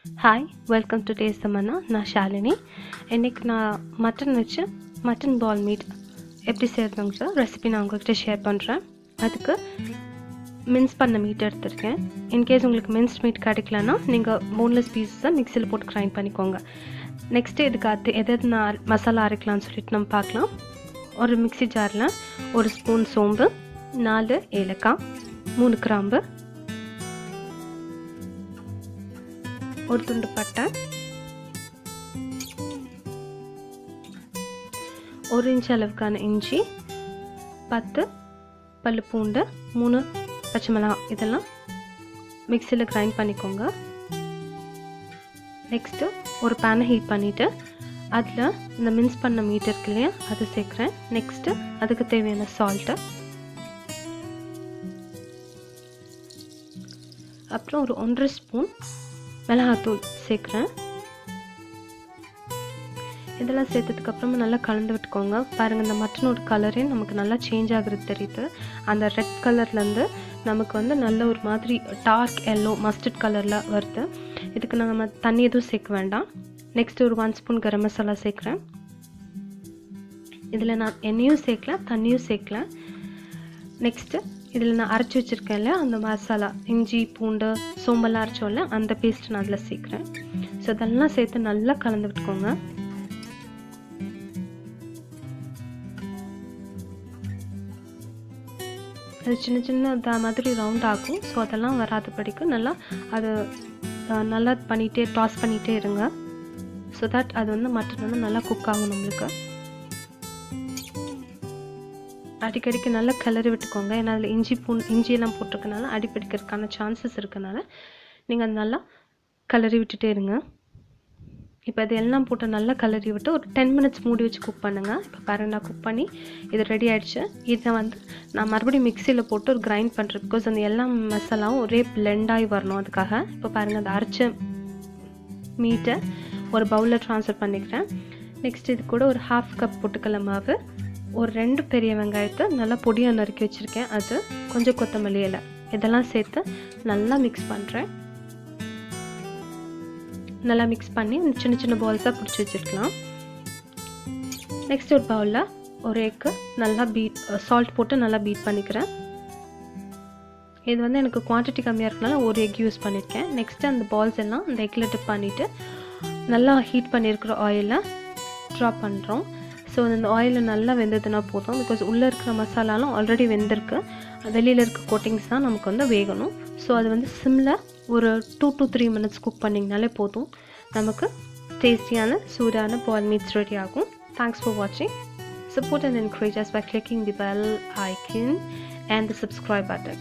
Hi, welcome to Taste the Manna. நான் ஷாலினி. இன்னைக்கு நான் மட்டன் வச்சு மட்டன் பால் மீட் எப்படி செய்யறதுங்கிற ரெசிபி நான் உங்கள்கிட்ட ஷேர் பண்ணுறேன். அதுக்கு மின்ஸ் பண்ண மீட் எடுத்துருக்கேன். இன்கேஸ் உங்களுக்கு மின்ஸ்ட் மீட் கிடைக்கலன்னா நீங்கள் போன்லெஸ் பீஸஸை மிக்சியில் போட்டு கிரைண்ட் பண்ணிக்கோங்க. நெக்ஸ்ட்டு இதுக்கு எதாவது நான் மசாலா அரைக்கலாம்னு சொல்லிட்டு நம்ம பார்க்கலாம். ஒரு மிக்சி ஜாரில் ஒரு ஸ்பூன் சோம்பு, 4 ஏலக்காய், 3 கிராம்பு, ஒரு துண்டு பட்டை, 1 இன்ச் அளவுக்கான இஞ்சி, 10 பல்லு பூண்டு, 3 பச்சை மிளகாய் இதெல்லாம் மிக்சியில் கிரைண்ட் பண்ணிக்கோங்க. நெக்ஸ்ட்டு ஒரு பேனை ஹீட் பண்ணிவிட்டு அதில் இந்த மின்ஸ் பண்ண மீட் இருக்கு இல்லையா அதை சேர்க்குறேன். நெக்ஸ்ட்டு அதுக்கு தேவையான சால்ட்டு, அப்புறம் ஒரு 1.5 ஸ்பூன் மிளகாத்தூள் சேர்க்குறேன். இதெல்லாம் சேர்த்ததுக்கப்புறமா நல்லா கலந்து விட்டுக்கோங்க. பாருங்கள், இந்த மட்டனோட கலரே நமக்கு நல்லா சேஞ்ச் ஆகுறது தெரியுது. அந்த ரெட் கலர்லேருந்து நமக்கு நல்ல ஒரு மாதிரி டார்க் எல்லோ மஸ்டர்ட் கலரில் வருது. இதுக்கு நம்ம தண்ணி எதுவும் சேர்க்க வேண்டாம். நெக்ஸ்ட்டு ஒரு 1 ஸ்பூன் கரம் மசாலா சேர்க்குறேன். இதில் நான் எண்ணெயும் சேர்க்கல, தண்ணியும் சேர்க்கல. நெக்ஸ்ட்டு இதில் நான் அரைச்சி வச்சுருக்கேன்ல அந்த மசாலா, இஞ்சி பூண்டு சோம்பெல்லாம் அரைச்சோம்ல அந்த பேஸ்ட் நான் அதில் சேர்க்குறேன். ஸோ இதெல்லாம் சேர்த்து நல்லா கலந்து விட்டுக்கோங்க. அது சின்ன சின்ன மாதிரி ரவுண்ட் ஆகும். ஸோ அதெல்லாம் வராதபடிக்கு நல்லா அது நல்லா பண்ணிகிட்டே டாஸ் பண்ணிகிட்டே இருங்க. ஸோ தட் அது மட்டன் நல்லா குக் ஆகும். நம்மளுக்கு அடிக்கடிக்கு நல்லா கிளறி விட்டுக்கோங்க. ஏன்னா அதில் இஞ்சியெல்லாம் போட்டிருக்கனால அடிப்பிடிக்கிறதுக்கான சான்சஸ் இருக்கனால நீங்கள் அது நல்லா கிளறி விட்டுட்டே இருங்க. இப்போ அது எல்லாம் போட்டு நல்லா கிளறி விட்டு ஒரு 10 மினிட்ஸ் மூடி வச்சு குக் பண்ணுங்கள். இப்போ பாருங்கள், நான் குக் பண்ணி இது ரெடி ஆகிடுச்சு. இதை நான் மறுபடியும் மிக்சியில் போட்டு ஒரு கிரைண்ட் பண்ணுறேன். பிகாஸ் அந்த எல்லா மசாலாவும் ஒரே பிளெண்டாகி வரணும். அதுக்காக இப்போ பாருங்கள், அந்த அரைச்ச மீட்டை ஒரு பவுலில் ட்ரான்ஸ்ஃபர் பண்ணிக்கிறேன். நெக்ஸ்ட் இது கூட ஒரு 1/2 கப் பொட்டுக்கடலை மாவு, ஒரு 2 பெரிய வெங்காயத்தை நல்லா பொடியாக நறுக்கி வச்சுருக்கேன், அது கொஞ்சம் கொத்தமல்லி இலை இதெல்லாம் சேர்த்து நல்லா மிக்ஸ் பண்ணுறேன். நல்லா மிக்ஸ் பண்ணி சின்ன சின்ன பால்ஸாக பிடிச்சி வச்சுருக்கலாம். நெக்ஸ்ட் ஒரு பவுலில் ஒரு எக்கு நல்லா சால்ட் போட்டு நல்லா பீட் பண்ணிக்கிறேன். இது எனக்கு குவான்டிட்டி கம்மியாக இருக்கனால ஒரு எக் யூஸ் பண்ணியிருக்கேன். நெக்ஸ்ட்டு அந்த பால்ஸ் எல்லாம் அந்த எக்கில் டிப் பண்ணிவிட்டு நல்லா ஹீட் பண்ணியிருக்கிற ஆயிலில் ட்ராப் பண்ணுறோம். ஸோ அந்த ஆயிலில் நல்லா வெந்ததுன்னா போதும். பிகாஸ் உள்ளே இருக்கிற மசாலாலாம் ஆல்ரெடி வெந்திருக்கு, வெளியில் இருக்க கோட்டிங்ஸ் தான் நமக்கு வேகணும். ஸோ அது சிம்மில் ஒரு 2 to 3 மினிட்ஸ் குக் பண்ணிங்கனாலே போதும். நமக்கு டேஸ்டியான சூடான பால் மீட்ஸ் ரெடி ஆகும். தேங்க்ஸ் ஃபார் வாட்சிங். Support and encourage us by clicking the bell icon and the subscribe button.